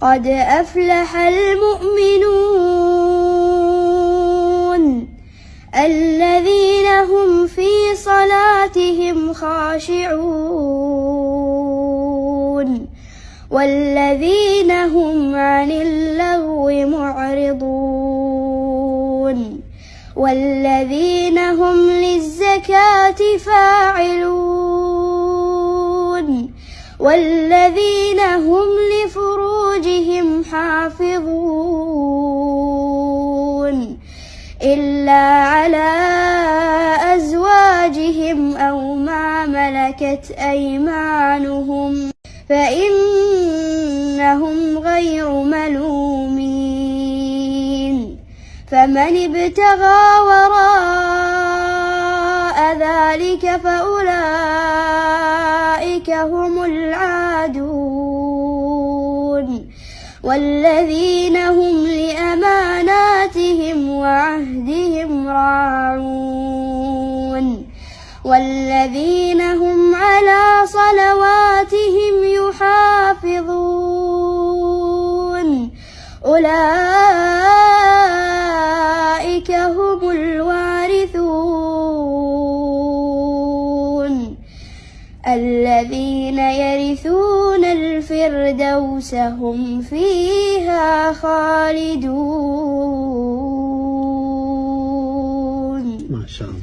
قد أفلح المؤمنون الذين هم في صلاتهم خاشعون والذين هم عن اللغو معرضون والذين هم للزكاة فاعلون والذين هم لفروجهم حافظون إلا على أزواجهم أو ما ملكت أيمانهم فإنهم غير ملومين فمن ابتغى وراء ذلك فأولئك هم العادون والذين هم لأماناتهم وعهدهم راعون والذين هم على صلواتهم يحافظون أولئك هم الوارثون الذين يرثون الفردوس هم فيها خالدون. ما شاء الله.